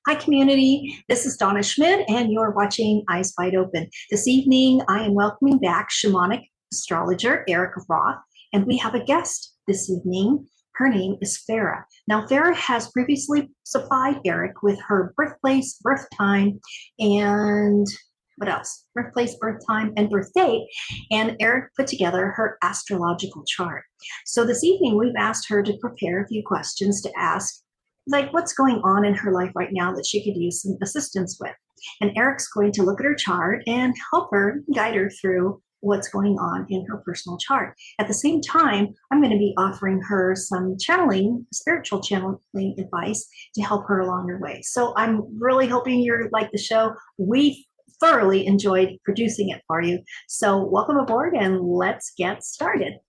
Hi, community. This is Donna Schmid, and you're watching Eyes Wide Open. This evening, I am welcoming back Shamanic Astrologer Erik Roth, and we have a guest this evening. Her name is Farah. Now, Farah has previously supplied Erik with her birthplace, birth time, and what else? Birthplace, birth time, and birth date. And Erik put together her astrological chart. So this evening, we've asked her to prepare a few questions to ask, like what's going on in her life right now that she could use some assistance with. And Erik's going to look at her chart and help her, guide her through what's going on in her personal chart. At the same time, I'm going to be offering her some channeling, spiritual channeling advice to help her along her way. So I'm really hoping you're like the show. We thoroughly enjoyed producing it for you. So welcome aboard and let's get started.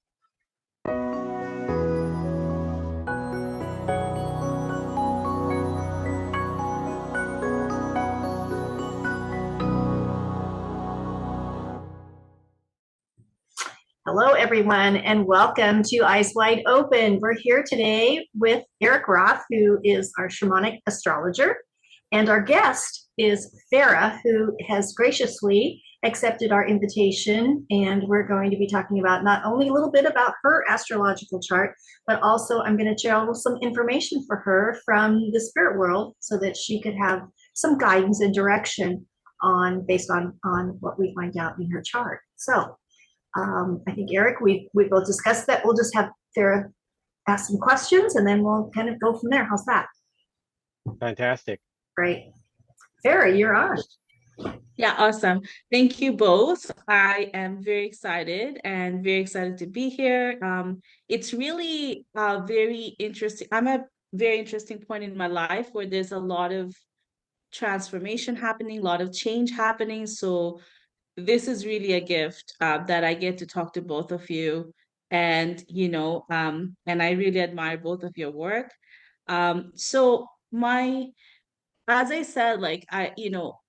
Hello, everyone, and welcome to Eyes Wide Open. We're here today with Erik Roth, who is our Shamanic Astrologer, and our guest is Farah, who has graciously accepted our invitation, and we're going to be talking about not only a little bit about her astrological chart, but also I'm going to share some information for her from the spirit world so that she could have some guidance and direction based on what we find out in her chart. So I think, Erik, we both discussed that. We'll just have Farah ask some questions and then we'll kind of go from there. How's that? Fantastic. Great. Farah, you're on. Yeah, awesome. Thank you both. I am very excited and very excited to be here. It's really very interesting. I'm at a very interesting point in my life where there's a lot of transformation happening, a lot of change happening. So this is really a gift that I get to talk to both of you, and and I really admire both of your work. So my, as I said,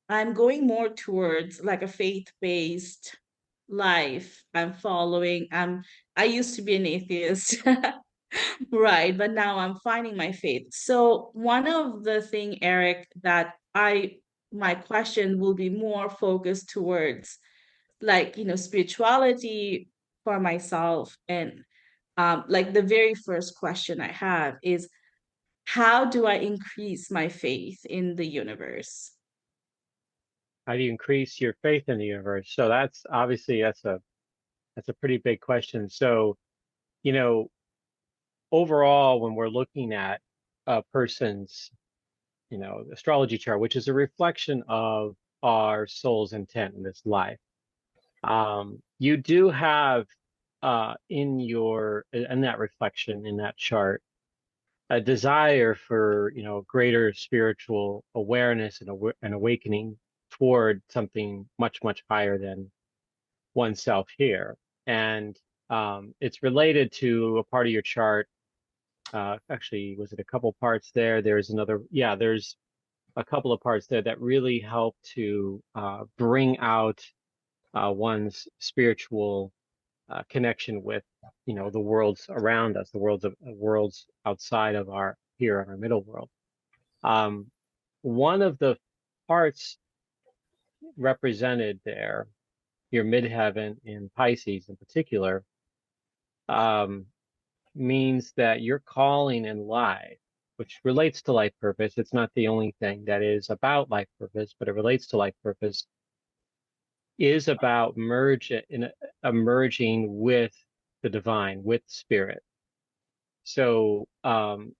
I'm going more towards like a faith-based life. I'm following. I used to be an atheist, right? But now I'm finding my faith. So one of the thing, Erik, that my question will be more focused towards like spirituality for myself. And like the very first question I have is, how do I increase my faith in the universe? How do you increase your faith in the universe? So that's obviously that's a pretty big question. So, you know, overall, when we're looking at a person's, astrology chart, which is a reflection of our soul's intent in this life, you do have in that reflection in that chart a desire for greater spiritual awareness and awakening toward something much higher than oneself here. And it's related to a part of your chart. Actually, was it a couple parts there? There's a couple of parts there that really help to bring out one's spiritual connection with the worlds around us, the worlds outside of our middle world. One of the parts represented there, your midheaven in Pisces in particular, means that your calling in life, which relates to life purpose, it's not the only thing that is about life purpose, but it relates to life purpose, is about emerging with the divine, with spirit. So the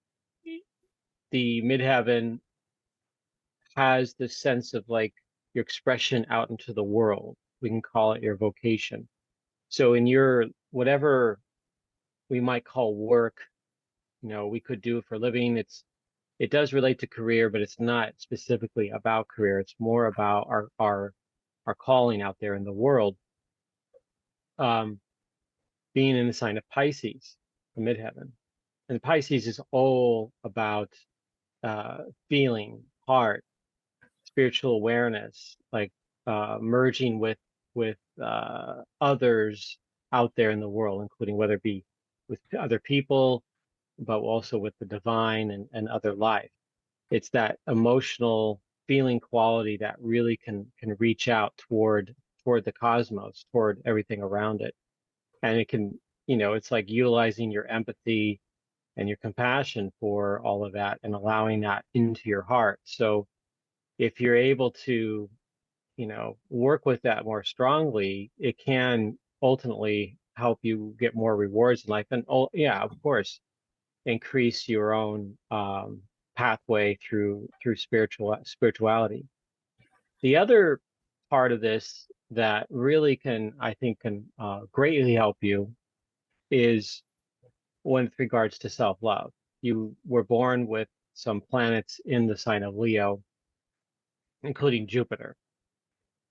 midheaven has this sense of like your expression out into the world. We can call it your vocation. So in your whatever we might call work, we could do for a living, it does relate to career, but it's not specifically about career. It's more about our calling out there in the world. Being in the sign of Pisces, the midheaven. And Pisces is all about feeling, heart, spiritual awareness, like merging with others out there in the world, including whether it be with other people, but also with the divine and other life. It's that emotional feeling quality that really can reach out toward the cosmos, toward everything around it. And it can, it's like utilizing your empathy and your compassion for all of that and allowing that into your heart. So if you're able to, work with that more strongly, it can ultimately help you get more rewards in life. And oh yeah, of course, increase your own pathway through spirituality. The other part of this that really I think can greatly help you is with regards to self-love. You were born with some planets in the sign of Leo, including Jupiter.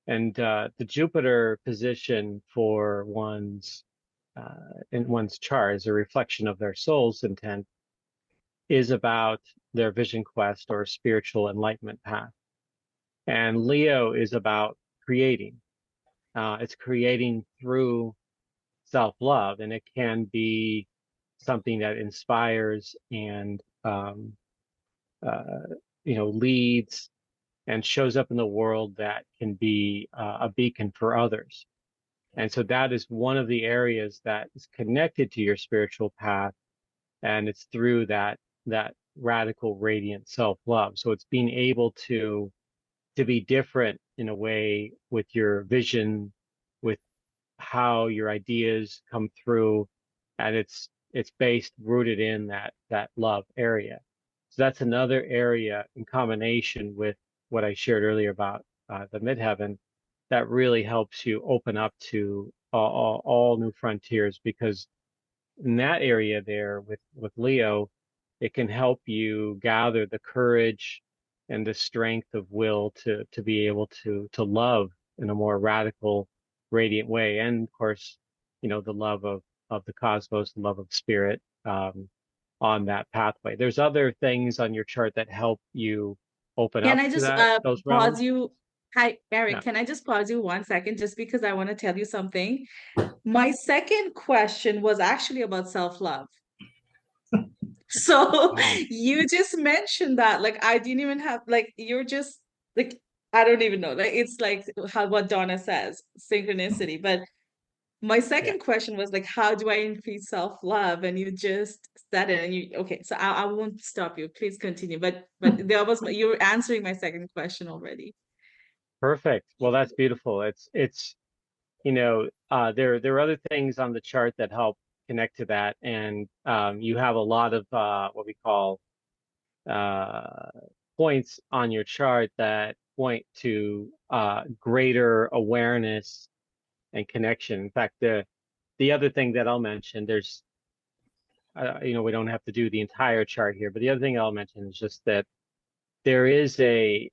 And the Jupiter position for in one's chart is a reflection of their soul's intent, is about their vision quest or spiritual enlightenment path. And Leo is about creating. It's creating through self-love, and it can be something that inspires and leads and shows up in the world that can be a beacon for others. And so that is one of the areas that is connected to your spiritual path, and it's through that radical, radiant self-love. So it's being able to be different in a way with your vision, with how your ideas come through, and it's rooted in that love area. So that's another area in combination with what I shared earlier about the midheaven that really helps you open up to all new frontiers, because in that area there with Leo, it can help you gather the courage and the strength of will to be able to love in a more radical, radiant way. And of course, the love of the cosmos, the love of spirit on that pathway. There's other things on your chart that help you open Can up I to just those pause realms. you? Hi, Erik, Yeah. can I just pause you 1 second just because I want to tell you something? My second question was actually about self-love. So Wow. you just mentioned that, like, I didn't even have, like, you're just like, I don't even know. Like, it's like what Donna says, synchronicity. But my Yeah. second question was like, how do I increase self-love? And you just said it, and okay, so I won't stop you. Please continue. But you were answering my second question already. Perfect. Well, that's beautiful. It's there are other things on the chart that help connect to that, and you have a lot of what we call uh, points on your chart that point to greater awareness and connection. In fact, the other thing that I'll mention, there's we don't have to do the entire chart here, but the other thing I'll mention is just that there is in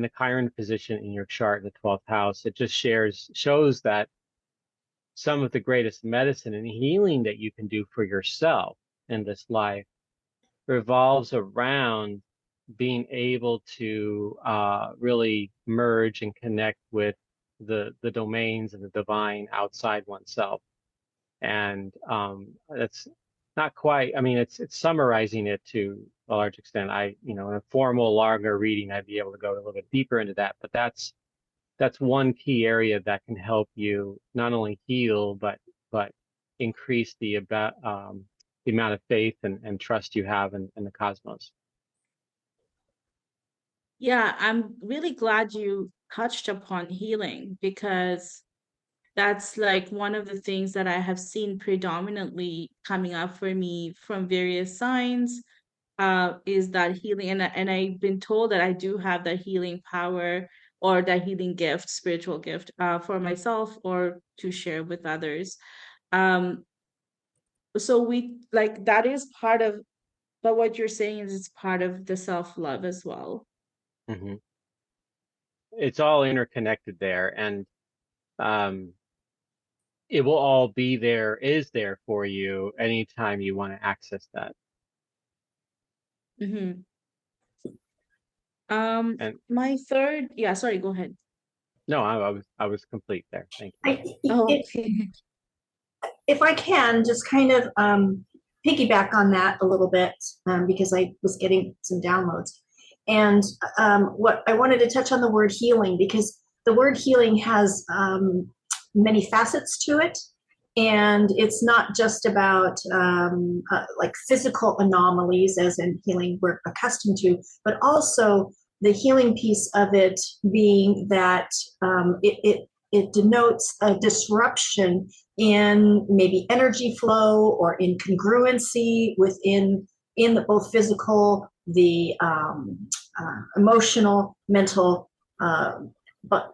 the Chiron position in your chart in the 12th house, it just shows that some of the greatest medicine and healing that you can do for yourself in this life revolves around being able to really merge and connect with the domains and the divine outside oneself. And that's not quite, I mean, it's summarizing it to a large extent. In a formal, longer reading, I'd be able to go a little bit deeper into that, but that's one key area that can help you not only heal, but increase the amount of faith and trust you have in the cosmos. Yeah, I'm really glad you touched upon healing, because that's like one of the things that I have seen predominantly coming up for me from various signs, is that healing. And I've been told that I do have that healing power or that healing gift, spiritual gift, for myself or to share with others. Um, so we like that is part of, but what you're saying is it's part of the self-love as well. Mm-hmm. It's all interconnected there, and um, it will all is there for you anytime you want to access that. Mm-hmm. And My third, yeah, sorry, go ahead. no, I was complete there. Thank you. Oh, If, okay. if I can just kind of piggyback on that a little bit, because I was getting some downloads. And what I wanted to touch on the word healing, because the word healing has many facets to it. And it's not just about like physical anomalies, as in healing we're accustomed to, but also the healing piece of it being that it denotes a disruption in maybe energy flow or incongruency within the both physical, the emotional, mental,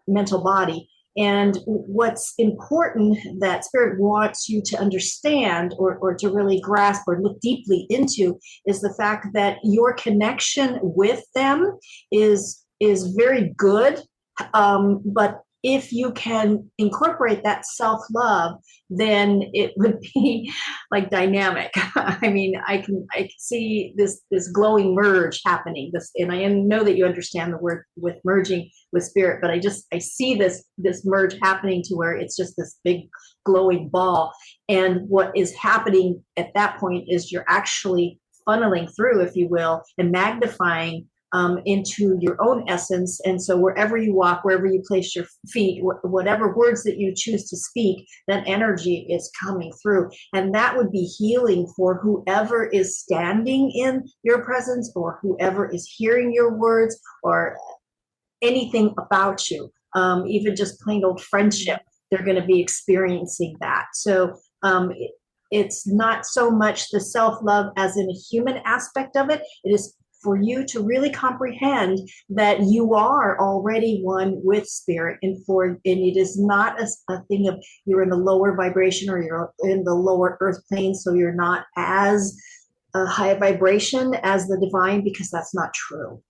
mental body. And what's important that Spirit wants you to understand or to really grasp or look deeply into is the fact that your connection with them is very good. But if you can incorporate that self-love, then it would be like dynamic. I mean, I can see this glowing merge happening. And I know that you understand the word with merging with Spirit, but I see this merge happening to where it's just this big glowing ball. And what is happening at that point is you're actually funneling through, if you will, and magnifying into your own essence. And so wherever you walk, wherever you place your feet, whatever words that you choose to speak, that energy is coming through. And that would be healing for whoever is standing in your presence or whoever is hearing your words or anything about you. Even just plain old friendship, they're going to be experiencing that. So it's not so much the self-love as in a human aspect of it. It is for you to really comprehend that you are already one with Spirit, and it is not a thing of you're in the lower vibration or you're in the lower earth plane, so you're not as high a vibration as the divine, because that's not true.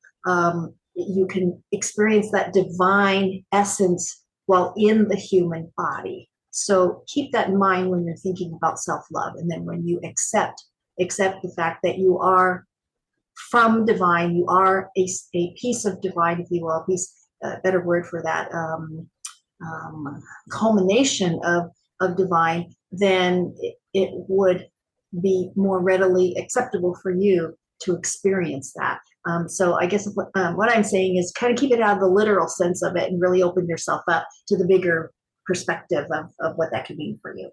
You can experience that divine essence while in the human body. So keep that in mind when you're thinking about self-love, and then when you accept the fact that you are from divine, you are a piece of divine, if you will, a piece, better word for that, culmination of divine, then it would be more readily acceptable for you to experience that. So I guess what I'm saying is kind of keep it out of the literal sense of it and really open yourself up to the bigger perspective of what that could mean for you.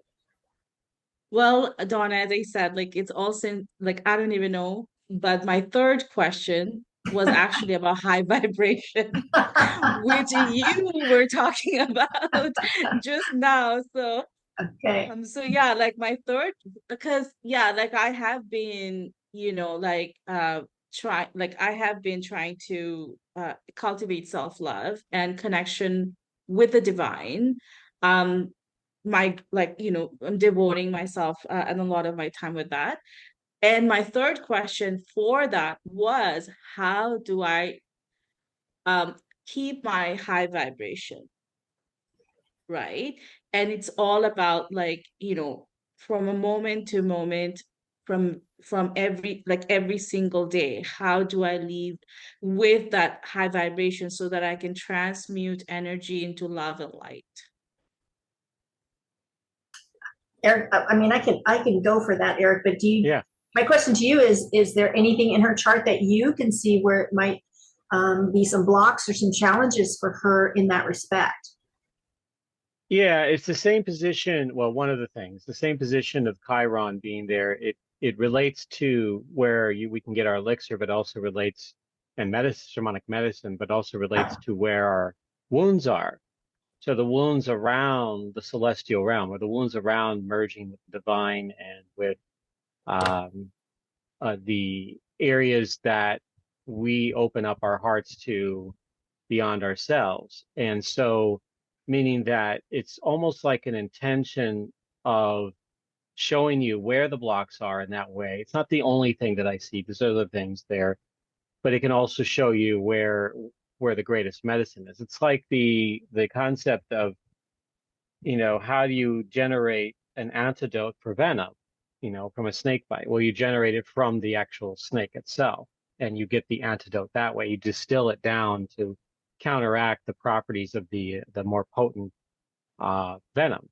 Well, Donna, as I said, like it's also like I don't even know, but my third question was actually about high vibration, which you were talking about just now. So Okay. so yeah, like my third, because yeah, like I have been, I have been trying to cultivate self-love and connection with the divine. Um I'm devoting myself and a lot of my time with that. And my third question for that was, how do I keep my high vibration, right? And it's all about from a moment to moment, from every single day, how do I live with that high vibration so that I can transmute energy into love and light? Erik, I mean, I can go for that, Erik, but Yeah. my question to you is there anything in her chart that you can see where it might be some blocks or some challenges for her in that respect? Yeah, it's the same position. Well, one of the things, the same position of Chiron being there, it relates to where we can get our elixir, but also relates, and medicine, shamanic medicine, but also relates to where our wounds are. So the wounds around the celestial realm, or the wounds around merging with the divine and with the areas that we open up our hearts to beyond ourselves. And so, meaning that it's almost like an intention of showing you where the blocks are in that way. It's not the only thing that I see. There's other things there, but it can also show you where the greatest medicine is. It's like the concept of, how do you generate an antidote for venom, from a snake bite? Well, you generate it from the actual snake itself, and you get the antidote that way. You distill it down to counteract the properties of the more potent venom.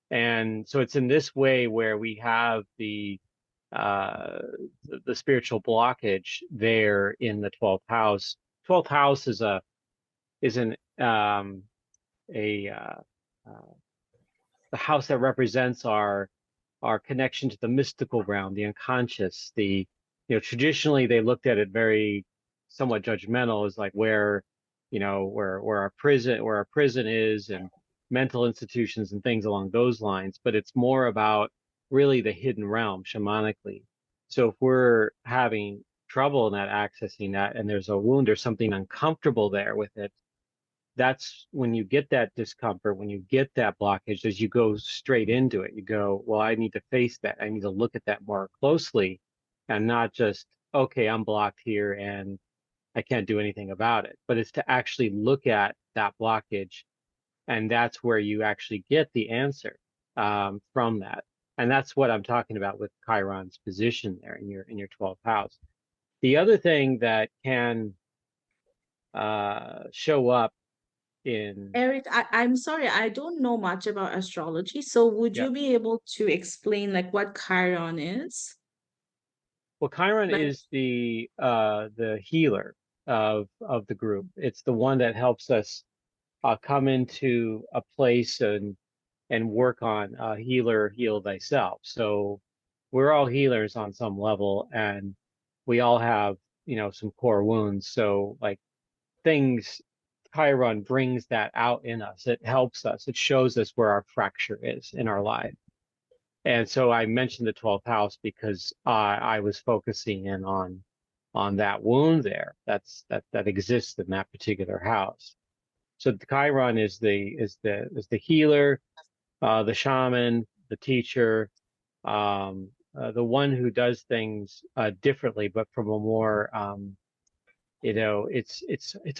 And so it's in this way where we have the the spiritual blockage there in the 12th house. 12th house is a the house that represents our connection to the mystical realm, the unconscious. Traditionally they looked at it very somewhat judgmental, as like where our prison is, and mental institutions and things along those lines. But it's more about really the hidden realm shamanically. So if we're having trouble in that, accessing that, and there's a wound or something uncomfortable there with it, that's when you get that discomfort, when you get that blockage, as you go straight into it, you go, well, I need to face that. I need to look at that more closely, and not just, okay, I'm blocked here and I can't do anything about it. But it's to actually look at that blockage, and that's where you actually get the answer from that. And that's what I'm talking about with Chiron's position there in your 12th house. The other thing that can show up in Erik, I'm sorry, I don't know much about astrology. So would yeah. you be able to explain like what Chiron is? Well, Chiron Like, is the healer of the group. It's the one that helps us come into a place and work on heal thyself. So we're all healers on some level, and we all have some core wounds. So like things, Chiron brings that out in us. It helps us. It shows us where our fracture is in our life. And so I mentioned the 12th house because I was focusing in on that wound there that exists in that particular house. So the Chiron is the healer, the shaman, the teacher, the one who does things differently, but from a more it's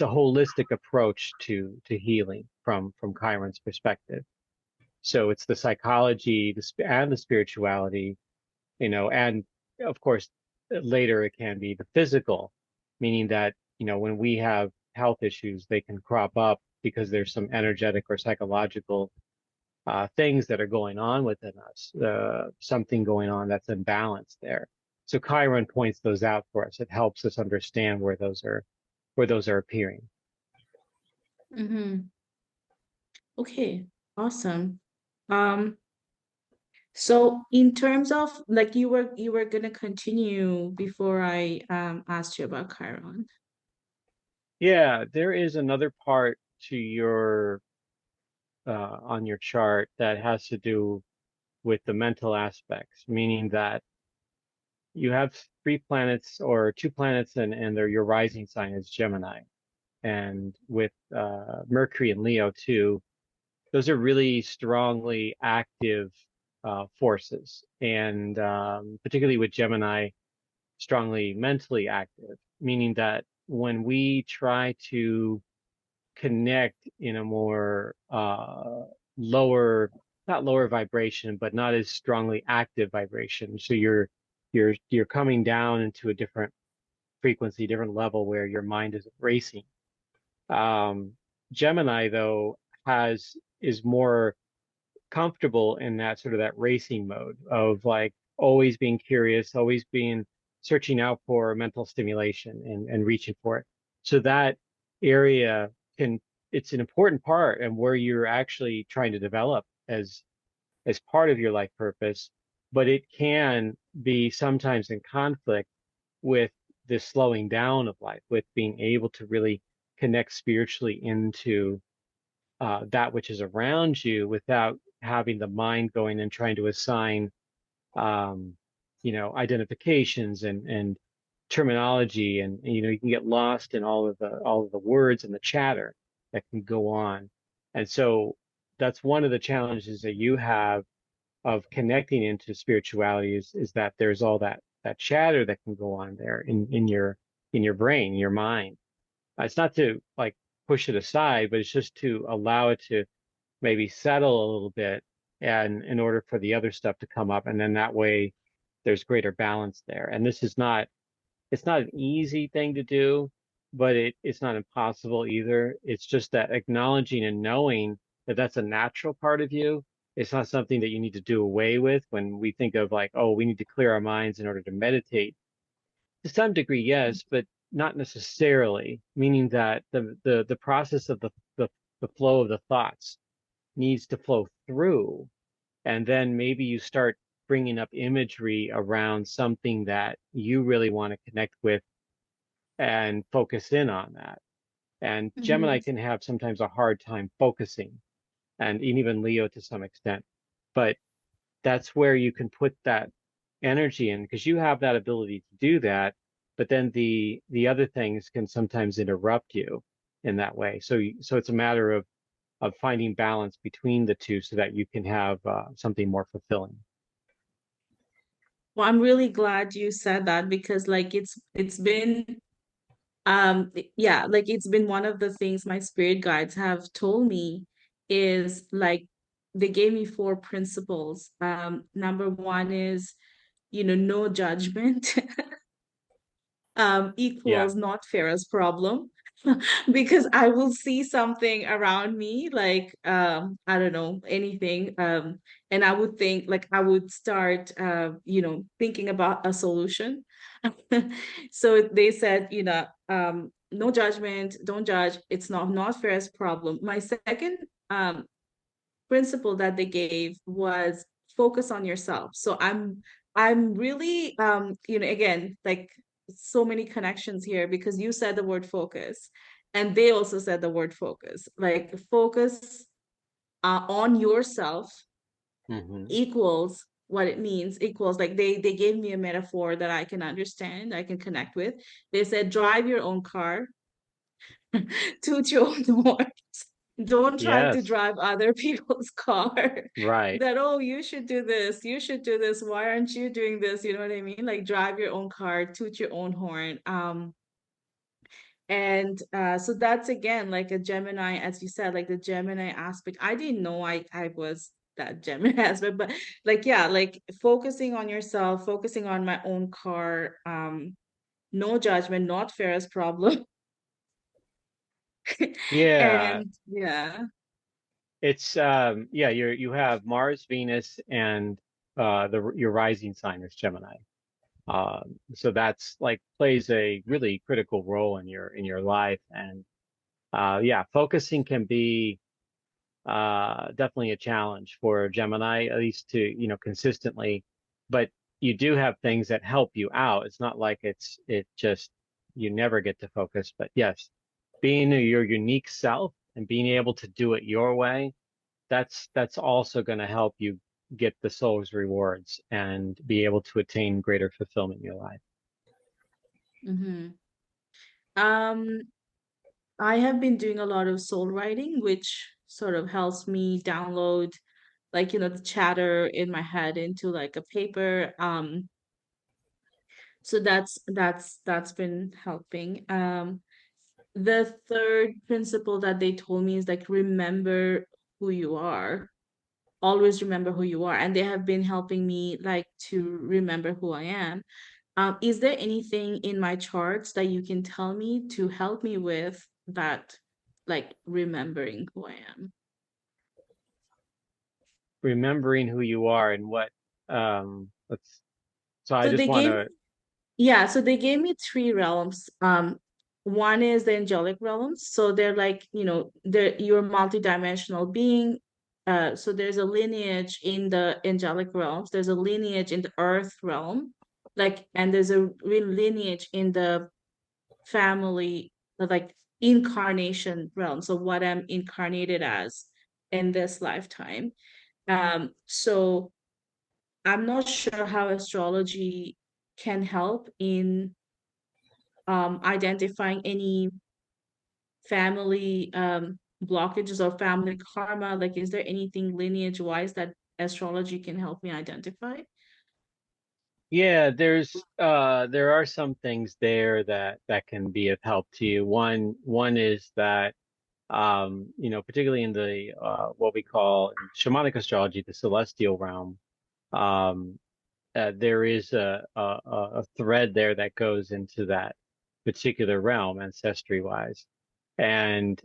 a holistic approach to healing from Chiron's perspective. So it's the psychology, and the spirituality, and of course later it can be the physical, meaning that when we have health issues, they can crop up because there's some energetic or psychological things that are going on within us, something going on that's imbalanced there. So Chiron points those out for us. It helps us understand where those are appearing. mm-hmm. Okay, awesome. Um, so in terms of like you were gonna continue before I asked you about Chiron. Yeah, there is another part to your on your chart that has to do with the mental aspects, meaning that you have 3 planets or 2 planets, and they're your rising sign is Gemini, and with Mercury and Leo too. Those are really strongly active forces, and particularly with Gemini, strongly mentally active, meaning that when we try to connect in a more lower, not lower vibration, but not as strongly active vibration. So you're coming down into a different frequency, different level where your mind is racing. Gemini though is more comfortable in that sort of that racing mode of like always being curious, always being searching out for mental stimulation and reaching for it. So that area it's an important part and where you're actually trying to develop as part of your life purpose, but it can be sometimes in conflict with this slowing down of life, with being able to really connect spiritually into that which is around you without having the mind going and trying to assign identifications and terminology, and you can get lost in all of the words and the chatter that can go on. And so that's one of the challenges that you have of connecting into spirituality is that there's all that chatter that can go on there in your brain, your mind. It's not to like push it aside, but it's just to allow it to maybe settle a little bit, and in order for the other stuff to come up, and then that way there's greater balance there. And this is not it's not an easy thing to do, but it's not impossible either. It's just that acknowledging and knowing that that's a natural part of you, It's not something that you need to do away with. When we think of like, oh, we need to clear our minds in order to meditate, to some degree, yes, but not necessarily, meaning that the process of the flow of the thoughts needs to flow through. And then maybe you start bringing up imagery around something that you really want to connect with and focus in on that. And Gemini can have sometimes a hard time focusing, and even Leo to some extent. But that's where you can put that energy in, because you have that ability to do that. But then the other things can sometimes interrupt you in that way. So it's a matter of finding balance between the two so that you can have something more fulfilling. Well, I'm really glad you said that, because like it's been yeah, like it's been one of the things my spirit guides have told me, is like they gave me four principles. Number one is, no judgment. Yeah. Equals not Farah's problem. Because I will see something around me, like I don't know, anything, and I would think, like I would start thinking about a solution. So they said, no judgment, don't judge, it's not Farah's problem. My second principle that they gave was focus on yourself. So I'm really again, like so many connections here, because you said the word focus and they also said the word focus. Like focus on yourself Hmm. equals what it means, equals like they gave me a metaphor that I can understand, I can connect with. They said drive your own car, toot your own horn. Don't try to Yes. drive other people's car. Right. That, oh, you should do this, you should do this, why aren't you doing this? You know what I mean? Like drive your own car, toot your own horn. And so that's again like a Gemini, as you said, like the Gemini aspect. I didn't know I was that Gemini aspect, but like yeah, like focusing on yourself, focusing on my own car, no judgment, not Farah's problem. Yeah. And yeah. It's yeah, you have Mars, Venus, and your rising sign is Gemini. So that's like plays a really critical role in your life. And yeah, focusing can be definitely a challenge for Gemini, at least to, consistently. But you do have things that help you out. It's not like it just you never get to focus. But yes, being your unique self and being able to do it your way, that's also going to help you get the soul's rewards and be able to attain greater fulfillment in your life. Mhm. Um, I have been doing a lot of soul writing, which sort of helps me download, like, the chatter in my head into like a paper. So that's been helping. The third principle that they told me is like remember who you are. Always remember who you are. And they have been helping me like to remember who I am. Is there anything in my charts that you can tell me to help me with that, like remembering who I am? Remembering who you are and what let's so I So just they want gave, to yeah, so they gave me three realms. One is the angelic realms. So they're like, you're a multidimensional being. So there's a lineage in the angelic realms. There's a lineage in the earth realm, like, and there's a real lineage in the family, like incarnation realm. So what I'm incarnated as in this lifetime. So I'm not sure how astrology can help in identifying any family blockages or family karma. Like, is there anything lineage wise that astrology can help me identify? yeah, there are some things there that can be of help to you. One is that particularly in the what we call in shamanic astrology, the celestial realm, um there is a thread there that goes into that particular realm ancestry wise. And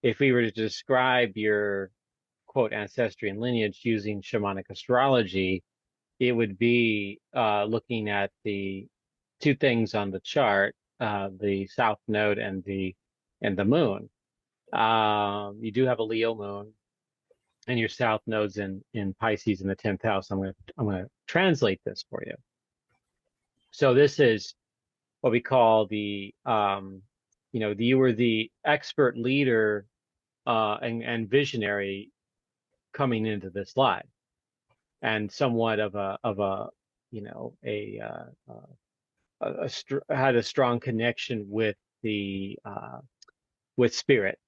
if we were to describe your quote ancestry and lineage using shamanic astrology, it would be looking at the two things on the chart, the south node and the moon. You do have a Leo moon, and your south node's in Pisces in the 10th house. I'm gonna translate this for you. So this is what we call the you were the expert leader and visionary coming into this life, and somewhat of a had a strong connection with the with spirit,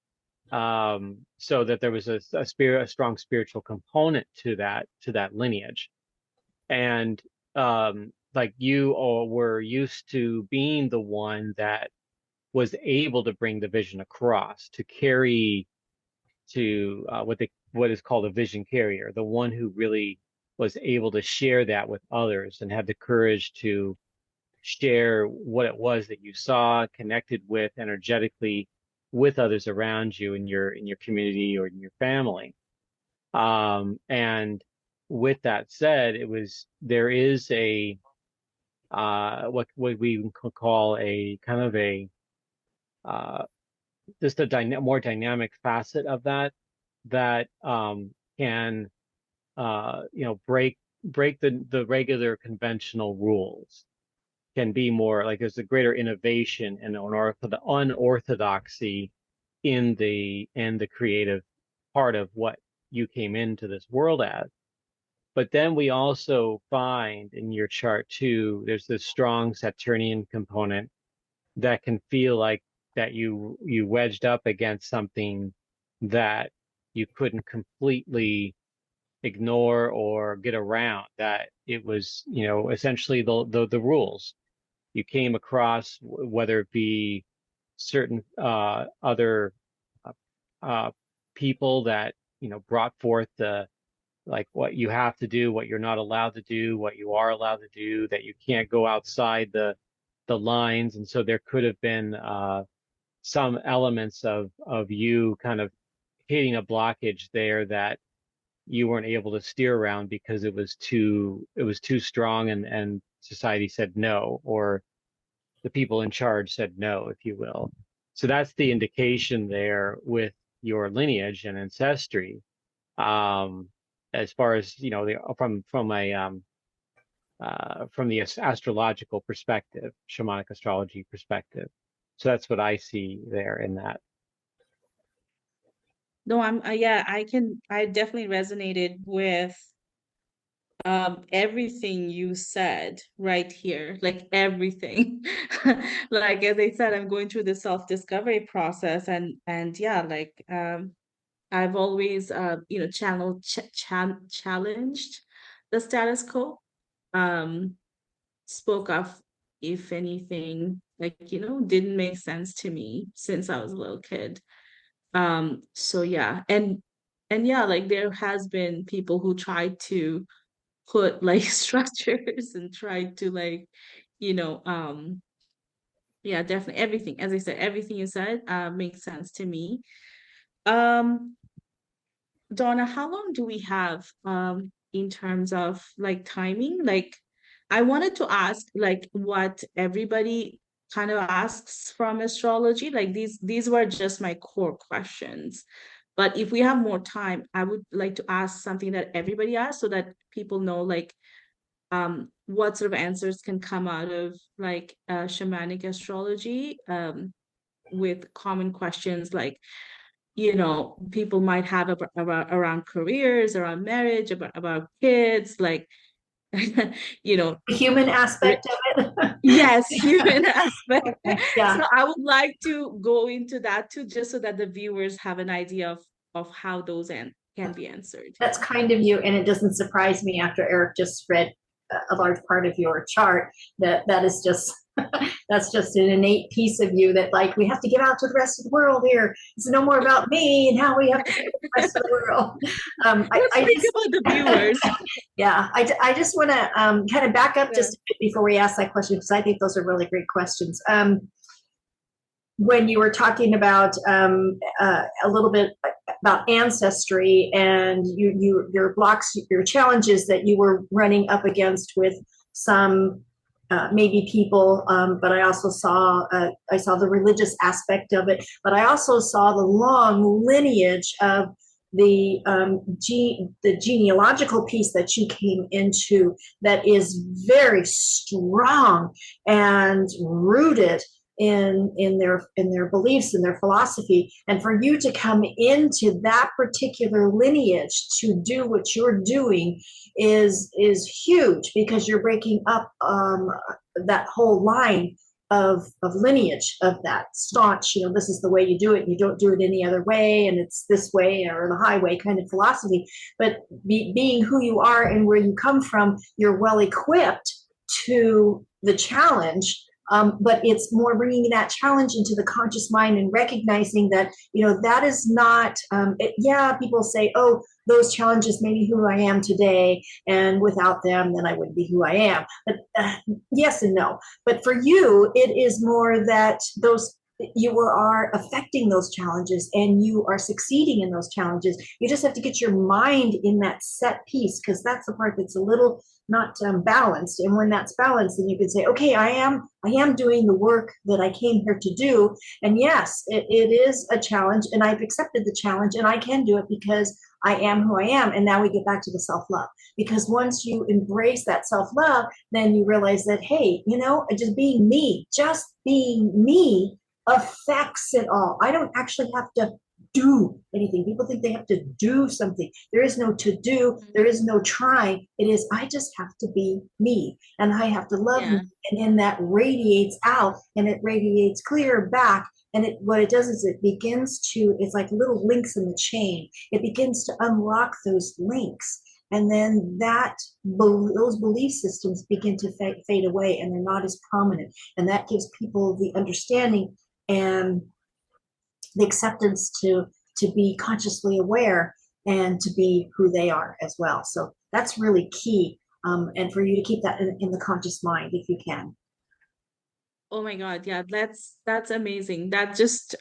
so that there was a strong spiritual component to that lineage. And like you all were used to being the one that was able to bring the vision across, to carry to what is called a vision carrier, the one who really was able to share that with others and had the courage to share what it was that you saw, connected with energetically with others around you in your community or in your family. And with that said, there is a what we could call a kind of a just a more dynamic facet of that can break the regular conventional rules, can be more like there's a greater innovation and the unorthodoxy in the creative part of what you came into this world as. But then we also find in your chart too, there's this strong Saturnian component that can feel like that you wedged up against something that you couldn't completely ignore or get around, that it was, essentially the rules you came across, whether it be certain other people that brought forth like what you have to do, what you're not allowed to do, what you are allowed to do, that you can't go outside the lines. And so there could have been some elements of you kind of hitting a blockage there that you weren't able to steer around because it was too strong, and society said no, or the people in charge said no, if you will. So that's the indication there with your lineage and ancestry, as far as from the astrological perspective, shamanic astrology perspective. So that's what I see there in that. No, I definitely resonated with everything you said right here, like everything. Like as I said, I'm going through the self-discovery process, and yeah, like I've always challenged the status quo, spoke of if anything like didn't make sense to me since I was a little kid. So yeah, and yeah, like there has been people who tried to put like structures and tried to like yeah, definitely everything, as I said, everything you said makes sense to me. um Donna, how long do we have in terms of like timing? Like I wanted to ask like what everybody kind of asks from astrology. Like these were just my core questions. But if we have more time, I would like to ask something that everybody asks so that people know like what sort of answers can come out of like shamanic astrology, with common questions like people might have around careers, around marriage, about kids, like The human aspect of it. yes, human aspect. Yeah. So I would like to go into that too, just so that the viewers have an idea of how those can be answered. That's kind of you, and it doesn't surprise me after Erik just read a large part of your chart that is just that's just an innate piece of you that like we have to get out to the rest of the world here. It's no more about me and how we have to get to the rest of the world. Let's think about the viewers. Yeah, I just want to kind of back up just a bit before we ask that question, because I think those are really great questions. When you were talking about a little bit about ancestry and your blocks, your challenges that you were running up against with some maybe people, but I also saw the religious aspect of it, but I also saw the long lineage of the genealogical piece that you came into that is very strong and rooted in their beliefs and their philosophy, and for you to come into that particular lineage to do what you're doing is huge, because you're breaking up that whole line of lineage of that staunch, this is the way you do it, you don't do it any other way, and it's this way or the highway kind of philosophy. But being who you are and where you come from, you're well equipped to the challenge. But it's more bringing that challenge into the conscious mind and recognizing that, that is not, people say, oh, those challenges made me who I am today, and without them, then I wouldn't be who I am. But yes and no. But for you, it is more that you are affecting those challenges and you are succeeding in those challenges. You just have to get your mind in that set piece, because that's the part that's a little not balanced. And when that's balanced, then you can say, okay, I am doing the work that I came here to do. And yes, it is a challenge, and I've accepted the challenge, and I can do it because I am who I am. And now we get back to the self-love, because once you embrace that self-love, then you realize that, hey, just being me affects it all. I don't actually have to do anything. People think they have to do something. There is no to do. There is no trying. It is, I just have to be me, and I have to love me. And then that radiates out, and it radiates clear back. And what it does is it's like little links in the chain. It begins to unlock those links. And then those belief systems begin to fade away, and they're not as prominent. And that gives people the understanding and the acceptance to be consciously aware and to be who they are as well. So that's really key. And for you to keep that in the conscious mind, if you can. Oh my God. Yeah, that's amazing. That just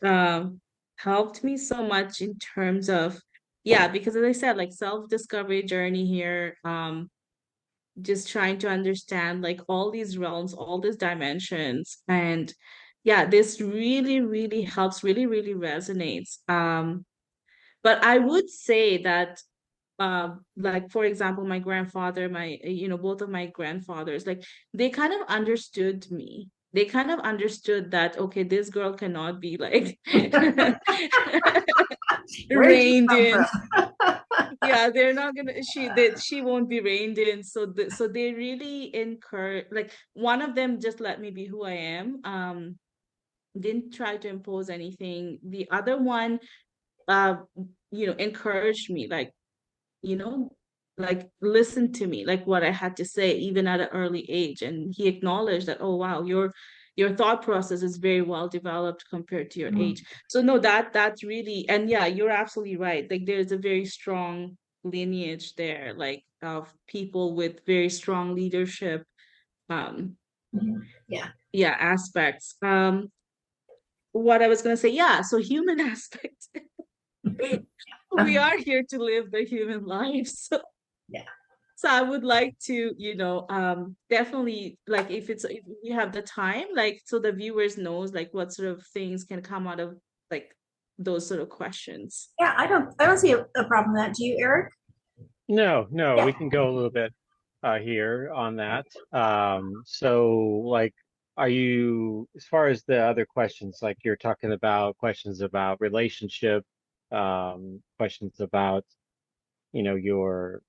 helped me so much in terms of, because as I said, like self-discovery journey here, just trying to understand like all these realms, all these dimensions. And this really, really helps, really, really resonates. But I would say that like for example, my grandfather, both of my grandfathers, like they kind of understood me. They kind of understood that, okay, this girl cannot be like reined in. They're not gonna, she won't be reined in. So they really encourage, like one of them just let me be who I am, didn't try to impose anything. The other one encouraged me, like, like listen to me, like what I had to say, even at an early age. And he acknowledged that, oh wow, your thought process is very well developed compared to your age. So no, that's really, and you're absolutely right. Like there's a very strong lineage there, like of people with very strong leadership aspects. What I was gonna say, so human aspects. We are here to live the human life. So I would like to, definitely, like if you have the time, like so the viewers knows like what sort of things can come out of like those sort of questions. I don't see a problem with that. Do you, Erik? No, we can go a little bit here on that. So like, are you, as far as the other questions, like you're talking about questions about relationship, questions about, your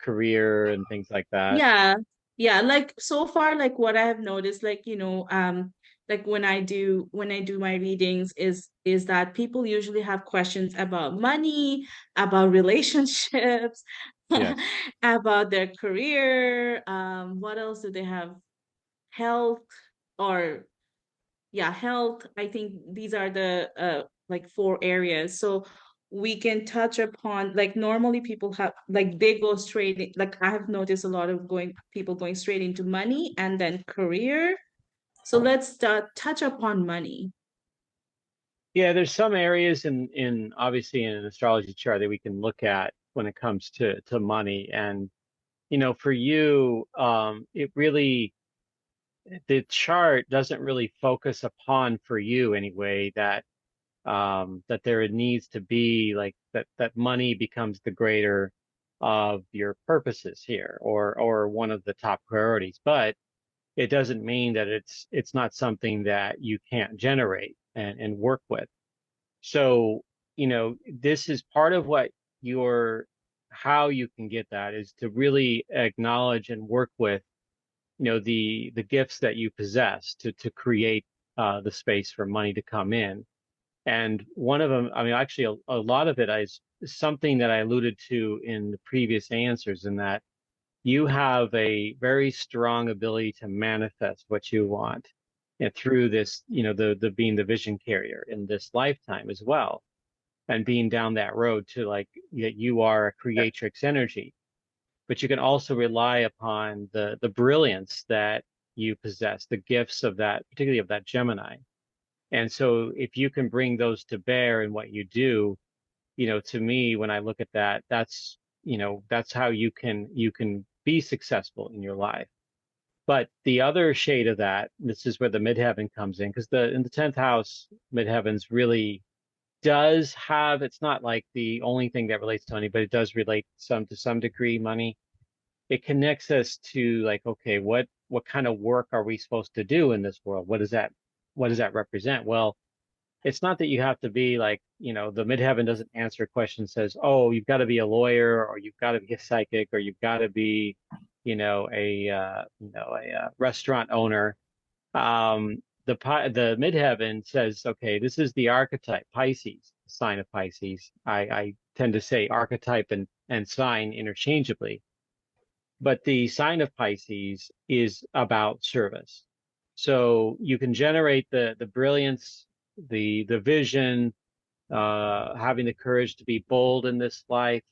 career and things like that? Like so far, like what I have noticed, like like when I do my readings is that people usually have questions about money, about relationships, Yes. about their career. What else do they have? Health, or health. I think these are the like 4 areas. So we can touch upon, like normally people have, like they go straight, like I have noticed a lot of people going straight into money and then career. So let's touch upon money. Yeah, there's some areas in obviously in an astrology chart that we can look at when it comes to money. And, for you, it really, the chart doesn't really focus upon, for you anyway, that there needs to be like that money becomes the greater of your purposes here, or one of the top priorities. But it doesn't mean that it's not something that you can't generate and work with. So, this is part of what how you can get that is to really acknowledge and work with, the gifts that you possess to create the space for money to come in. And one of them, I mean, actually, a lot of it is something that I alluded to in the previous answers, in that you have a very strong ability to manifest what you want, and through this, the being the vision carrier in this lifetime as well, and being down that road to like that you are a creatrix energy. But you can also rely upon the brilliance that you possess, the gifts of that, particularly of that Gemini. And so if you can bring those to bear in what you do, to me, when I look at that, that's how you can be successful in your life. But the other shade of that, this is where the midheaven comes in, because in the 10th house, midheavens really does have, it's not like the only thing that relates to money, but it does relate to some degree money. It connects us to like, okay, what kind of work are we supposed to do in this world? What does that represent? Well, it's not that you have to be like, the midheaven doesn't answer a question, says, oh, you've got to be a lawyer, or you've got to be a psychic, or you've got to be, a restaurant owner. The midheaven says, okay, this is the archetype, Pisces, sign of Pisces. I tend to say archetype and sign interchangeably, but the sign of Pisces is about service. So you can generate the brilliance, the vision, having the courage to be bold in this life,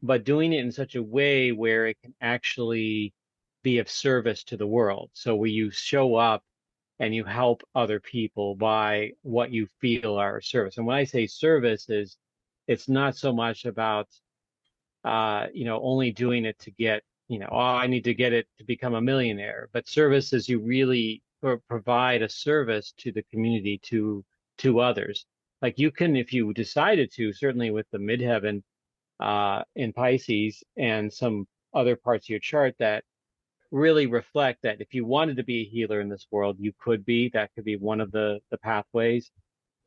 but doing it in such a way where it can actually be of service to the world. So where you show up and you help other people by what you feel are service. And when I say service, it's not so much about only doing it to get, oh, I need to get it to become a millionaire. But service is you really provide a service to the community, to others. Like you can, if you decided to, certainly with the midheaven in Pisces and some other parts of your chart that really reflect that if you wanted to be a healer in this world, you could be. That could be one of the pathways,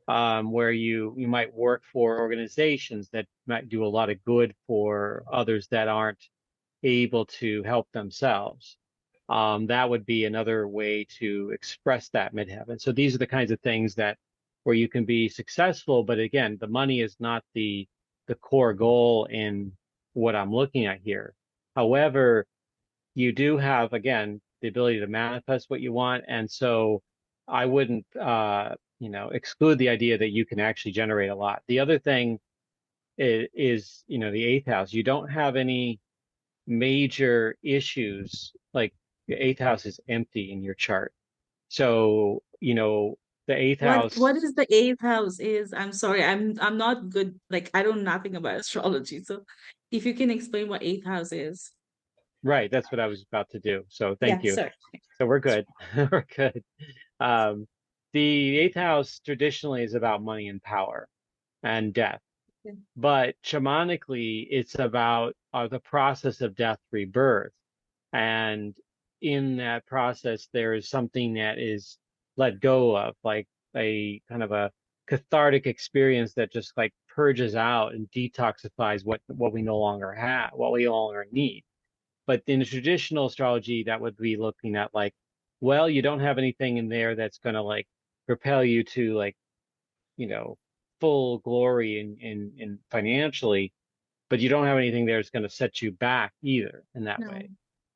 where you might work for organizations that might do a lot of good for others that aren't able to help themselves. That would be another way to express that midheaven. So these are the kinds of things that where you can be successful, but again, the money is not the core goal in what I'm looking at here. However, you do have, again, the ability to manifest what you want. And so I wouldn't, exclude the idea that you can actually generate a lot. The other thing is, the eighth house. You don't have any major issues. Like the eighth house is empty in your chart. So, the eighth house. What is the eighth house is? I'm sorry, I'm not good. Like I know nothing about astrology. So if you can explain what eighth house is. Right, that's what I was about to do. So thank Yeah, you. sorry. So we're good. We're good. Um, the eighth house traditionally is about money and power and death, Okay. but shamanically, it's about the process of death, rebirth. And in that process, there is something that is let go of, like a kind of a cathartic experience that just like purges out and detoxifies what we no longer have, what we no longer need. But in the traditional astrology, that would be looking at like, well, you don't have anything in there that's going to like propel you to like, you know, full glory in financially, but you don't have anything there that's going to set you back either in that No. way.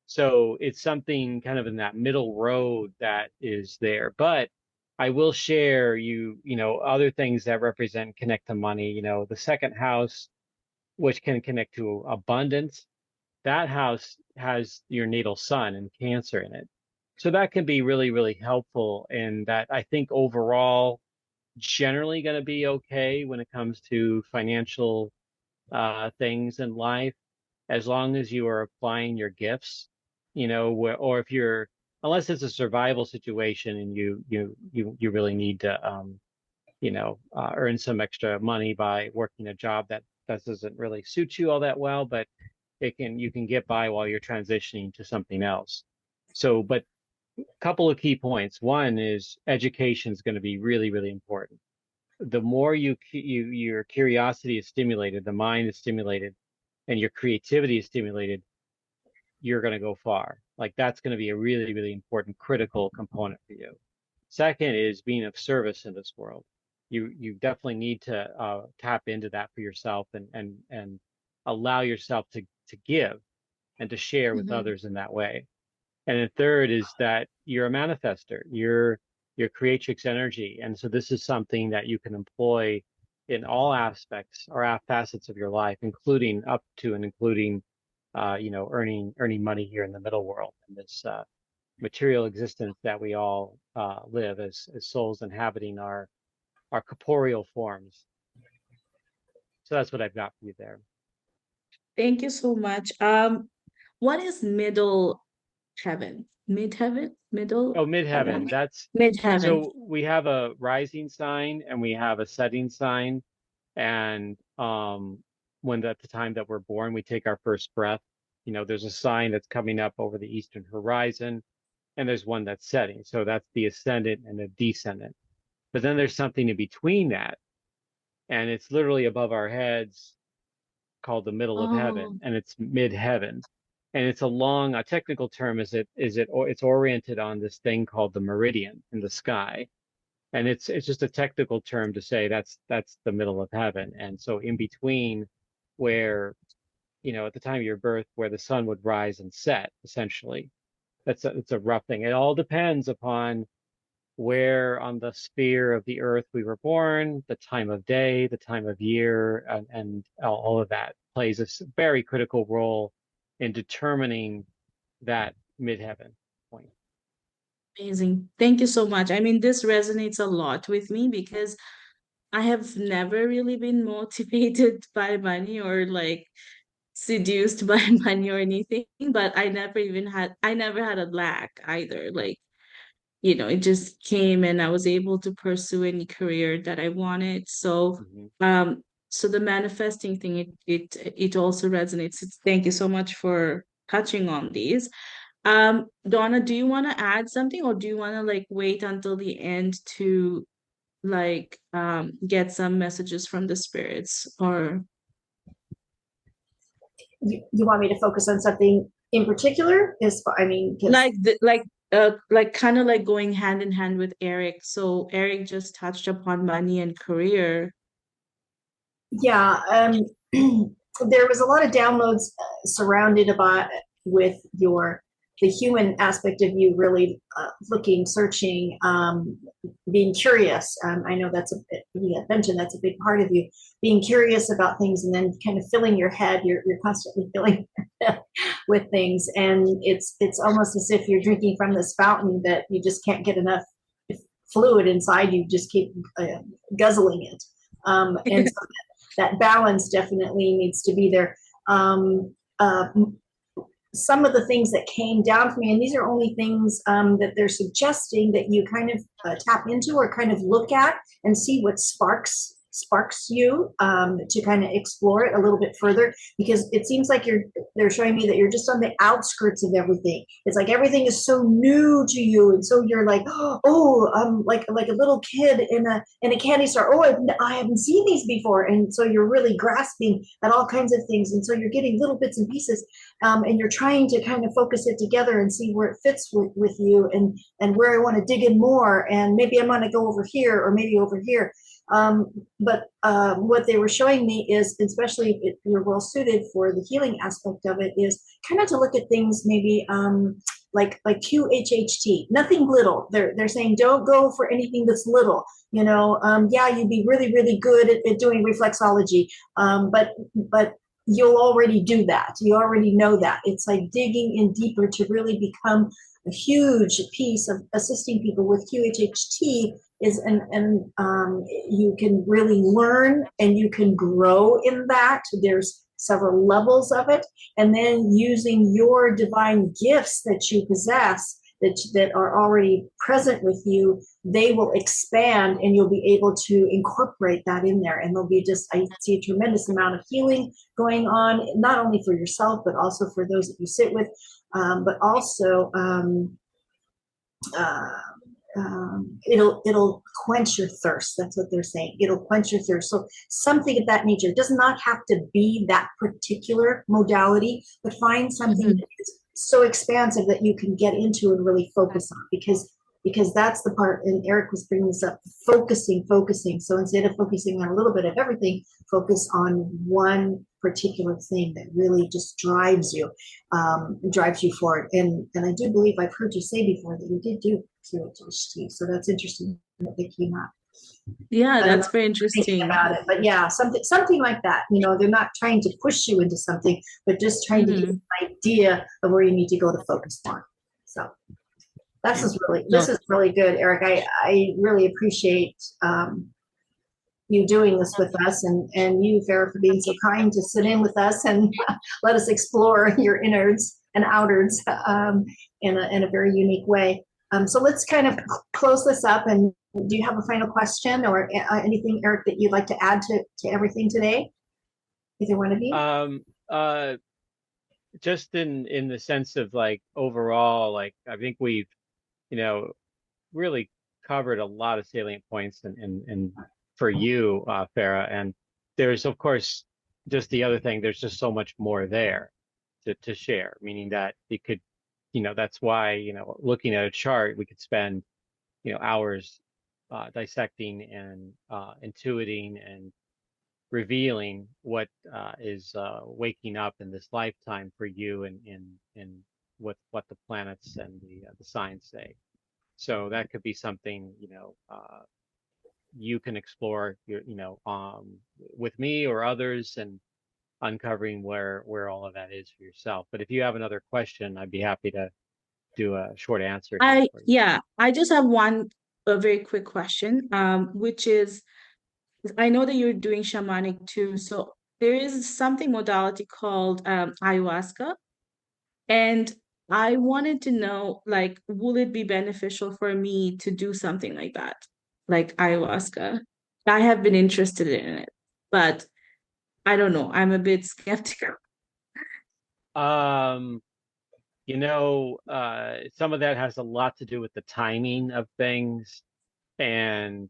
So it's something kind of in that middle road that is there. But I will share other things that represent connect to money, the second house, which can connect to abundance. That house has your natal sun and Cancer in it. So that can be really, really helpful in that. I think overall, generally going to be okay when it comes to financial things in life, as long as you are applying your gifts, or if you're, unless it's a survival situation and you really need to, earn some extra money by working a job that doesn't really suit you all that well, but you can get by while you're transitioning to something else. So, but a couple of key points. One is education is going to be really, really important. The more your curiosity is stimulated, the mind is stimulated, and your creativity is stimulated, you're going to go far. Like that's going to be a really, really important, critical component for you. Second is being of service in this world. You definitely need to tap into that for yourself and allow yourself to give and to share with others in that way. And then third is that you're a manifester. You're creatrix energy, and so this is something that you can employ in all aspects or facets of your life, including up to and including earning money here in the middle world, in this material existence that we all live as souls inhabiting our corporeal forms. So that's what I've got for you there. Thank you so much. What is middle heaven? Mid-heaven? Middle Oh, midheaven. That's mid-heaven. so we have a rising sign and we have a setting sign. And when at the time that we're born, we take our first breath, there's a sign that's coming up over the eastern horizon, and there's one that's setting. So that's the ascendant and the descendant. But then there's something in between that, and it's literally above our heads, called the middle of heaven, and it's mid-heaven. And it's a technical term it's oriented on this thing called the meridian in the sky. And it's just a technical term to say that's the middle of heaven. And so in between, where, at the time of your birth, where the sun would rise and set, essentially, it's a rough thing. It all depends upon where on the sphere of the earth we were born, the time of day, the time of year, and all of that plays a very critical role in determining that midheaven point. Amazing. Thank you so much. I mean, this resonates a lot with me because I have never really been motivated by money or like seduced by money or anything, but I never had a lack either. Like, it just came and I was able to pursue any career that I wanted. So, so the manifesting thing, it also resonates. Thank you so much for touching on these. Donna, do you want to add something, or do you want to like wait until the end to like get some messages from the spirits? Or you want me to focus on something in particular? Like kind of like going hand in hand with Erik. So Erik just touched upon money and career. Yeah, there was a lot of downloads surrounded with the human aspect of you really looking, searching, being curious. I know you mentioned that's a big part of you, being curious about things, and then kind of filling your head. You're constantly filling your head with things, and it's almost as if you're drinking from this fountain that you just can't get enough fluid inside you. Just keep guzzling it, and so that balance definitely needs to be there. Some of the things that came down for me, and these are only things that they're suggesting that you kind of tap into or kind of look at and see what sparks you to kind of explore it a little bit further, because it seems like they're showing me that you're just on the outskirts of everything. It's like everything is so new to you, and so you're like, like a little kid in a candy store. I haven't seen these before, and so you're really grasping at all kinds of things, and so you're getting little bits and pieces, and you're trying to kind of focus it together and see where it fits with you, and where I want to dig in more, and maybe I'm going to go over here or maybe over here. But what they were showing me is, especially if you're well suited for the healing aspect of it, is kind of to look at things maybe like QHHT, nothing little. They're saying don't go for anything that's little. Yeah, you'd be really, really good at doing reflexology, but you'll already do that. You already know that. It's like digging in deeper to really become a huge piece of assisting people with QHHT. is, and you can really learn and you can grow in that. There's several levels of it, and then using your divine gifts that you possess, that are already present with you, they will expand and you'll be able to incorporate that in there. And there'll be just, I see a tremendous amount of healing going on, not only for yourself, but also for those that you sit with, but also it'll quench your thirst. That's what they're saying. It'll quench your thirst. So something of that nature. It does not have to be that particular modality, but find something that is so expansive that you can get into and really focus on, because that's the part, and Erik was bringing this up, focusing. So instead of focusing on a little bit of everything, focus on one particular thing that really just drives you forward. And I do believe I've heard you say before that you did do QHHT, so that's interesting that they came up. Yeah, that's very interesting about it, but yeah, something like that. They're not trying to push you into something, but just trying to give you an idea of where you need to go to focus on. So this is really good, Erik. I really appreciate you doing this with us, and you, Farah, for being so kind to sit in with us and let us explore your innards and outards in a very unique way. So let's kind of close this up. And do you have a final question or anything, Erik, that you'd like to add to everything today? Either one of you? Just in the sense of like overall, like I think we've, really covered a lot of salient points and for you, Farah. And there's, of course, just the other thing, there's just so much more there to share, meaning that it could, that's why, looking at a chart, we could spend, hours dissecting and intuiting and revealing what is waking up in this lifetime for you, and what the planets and the signs say. So that could be something, you can explore, with me or others, and uncovering where all of that is for yourself. But if you have another question, I'd be happy to do a short answer. I just have a very quick question, which is, I know that you're doing shamanic too. So there is something modality called ayahuasca. And I wanted to know, like, will it be beneficial for me to do something like that, like ayahuasca? I have been interested in it, but I don't know. I'm a bit skeptical. Some of that has a lot to do with the timing of things. And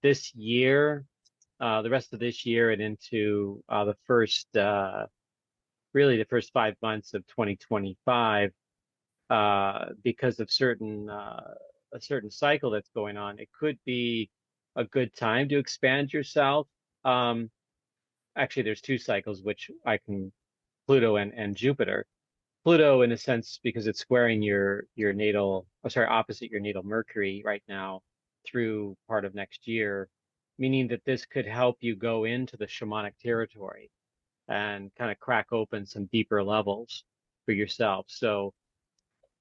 this year, the rest of this year and into the first 5 months of 2025, because of a certain cycle that's going on, it could be a good time to expand yourself. Actually, there's two cycles, which Pluto and Jupiter. Pluto, in a sense, because it's squaring opposite your natal Mercury right now through part of next year, meaning that this could help you go into the shamanic territory and kind of crack open some deeper levels for yourself. So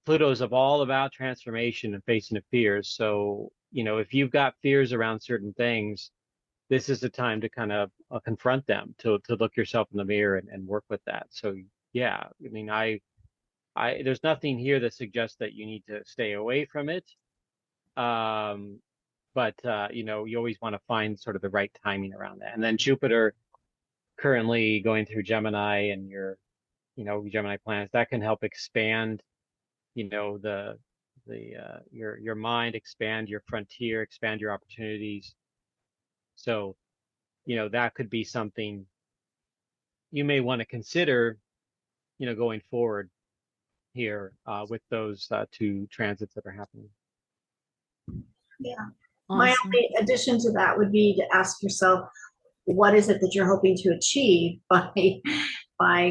Pluto's all about transformation and facing the fears. So, if you've got fears around certain things, this is the time to kind of confront them, to look yourself in the mirror and work with that. So yeah, I mean, there's nothing here that suggests that you need to stay away from it. But you always want to find sort of the right timing around that. And then Jupiter currently going through Gemini, and your Gemini planets, that can help expand your mind, expand your frontier, expand your opportunities. So that could be something you may want to consider going forward here with those two transits that are happening. Yeah. Awesome. My only addition to that would be to ask yourself, what is it that you're hoping to achieve by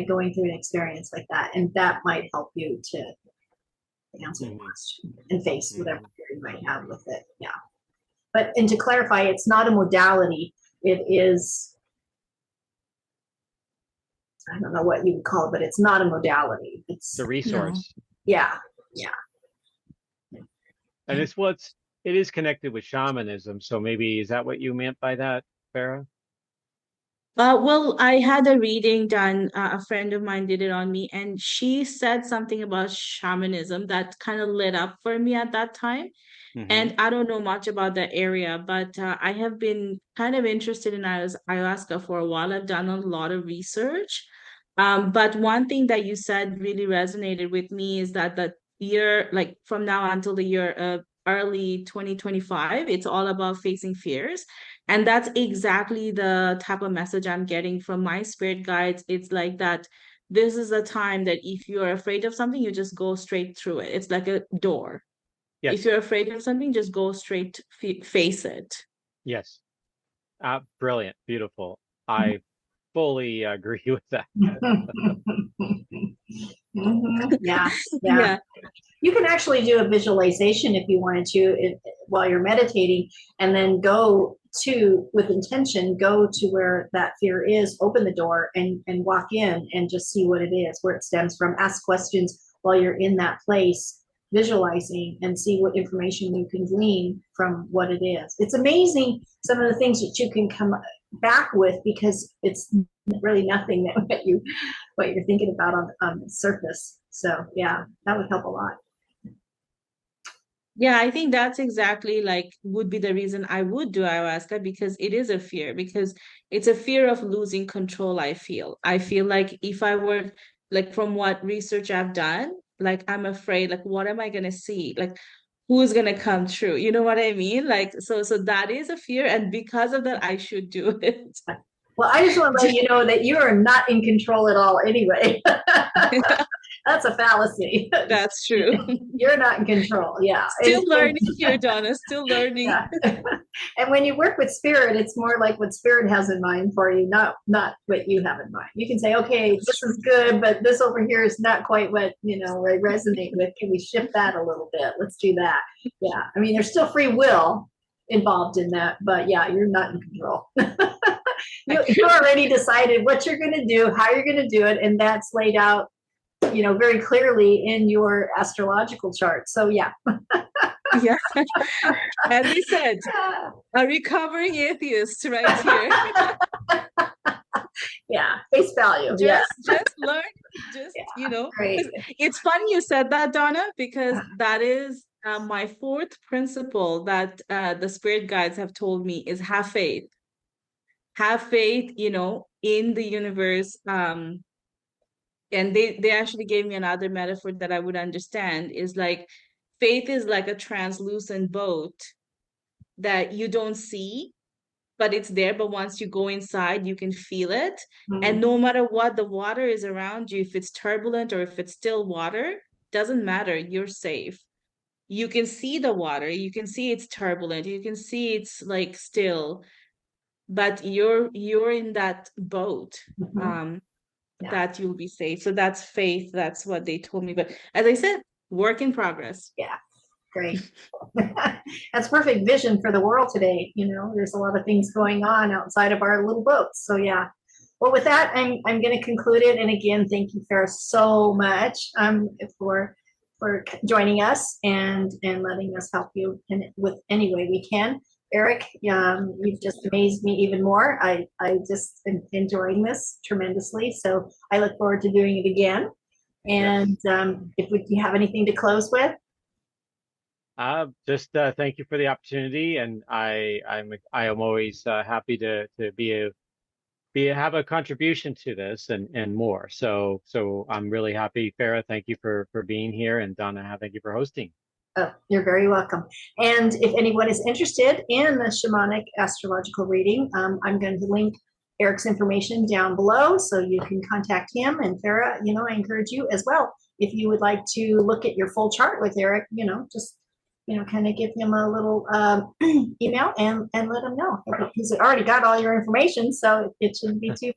going through an experience like that? And that might help you to answer the question and face whatever you might have with it. Yeah. And to clarify, it's not a modality. It is, I don't know what you would call it, but it's not a modality. It's a resource. Yeah. And it's what's it is connected with shamanism. So maybe is that what you meant by that, Farah? Well, I had a reading done. A friend of mine did it on me, and she said something about shamanism that kind of lit up for me at that time. Mm-hmm. And I don't know much about that area, but I have been kind of interested in ayahuasca for a while. I've done a lot of research. But one thing that you said really resonated with me is that the year, like from now until the year early 2025, it's all about facing fears. And that's exactly the type of message I'm getting from my spirit guides. It's like that this is a time that if you're afraid of something, you just go straight through it. It's like a door. If Yes. you're afraid of something, just go straight, face it. Yes. Brilliant. Beautiful. I fully agree with that. Yeah, yeah. Yeah. You can actually do a visualization if you wanted to while you're meditating, and then go to, with intention, go to where that fear is, open the door and walk in and just see what it is, where it stems from. Ask questions while you're in that place, visualizing, and see what information you can glean from what it is. It's amazing some of the things that you can come back with, because it's really nothing that what you're thinking about on the surface. So yeah, that would help a lot. Yeah, I think that's exactly like would be the reason I would do ayahuasca, because it is a fear, because it's a fear of losing control. I feel like if I were, like, from what research I've done, like I'm afraid, like what am I gonna see? Like who's gonna come true? You know what I mean? Like so that is a fear, and because of that, I should do it. Well, I just want to let you know that you are not in control at all anyway. That's a fallacy. That's true. You're not in control. Yeah. Still learning here, Donna, still learning. Yeah. And when you work with spirit, it's more like what spirit has in mind for you, not what you have in mind. You can say, okay, this is good, but this over here is not quite what, I resonate with. Can we shift that a little bit? Let's do that. Yeah. I mean, there's still free will involved in that, but yeah, you're not in control. You already decided what you're going to do, how you're going to do it, and that's laid out, very clearly in your astrological chart. So yeah. Yeah. As we said, a recovering atheist right here. Yeah, face value. Just learn, Great. It's funny you said that, Donna, because that is my fourth principle that the spirit guides have told me is have faith. Have faith, in the universe. And they actually gave me another metaphor that I would understand, is like faith is like a translucent boat that you don't see, but it's there. But once you go inside, you can feel it. Mm-hmm. And no matter what the water is around you, if it's turbulent or if it's still water, doesn't matter. You're safe. You can see the water. You can see it's turbulent. You can see it's like still, but you're in that boat. Mm-hmm. That you'll be safe. So that's faith. That's what they told me. But as I said, work in progress. Yeah. Great. That's perfect vision for the world today. There's a lot of things going on outside of our little boats. So yeah. Well, with that, I'm going to conclude it. And again, thank you, Farah, so much for joining us and letting us help you with any way we can. Erik, you've just amazed me even more. I just am enjoying this tremendously. So I look forward to doing it again. And if you have anything to close with. Just thank you for the opportunity, and I am always happy to have a contribution to this and more. So I'm really happy. Farah, thank you for being here, and Donna, thank you for hosting. Oh, you're very welcome. And if anyone is interested in the shamanic astrological reading, I'm going to link Erik's information down below so you can contact him. And Farah, I encourage you as well, if you would like to look at your full chart with Erik, just kind of give him a little email and let him know. He's already got all your information, so it shouldn't be too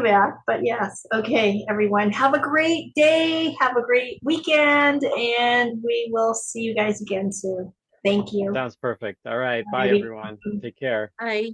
bad. But yes, okay, everyone, have a great day, have a great weekend, and we will see you guys again soon. Thank you. Sounds perfect. All right, bye everyone. Take care. Bye.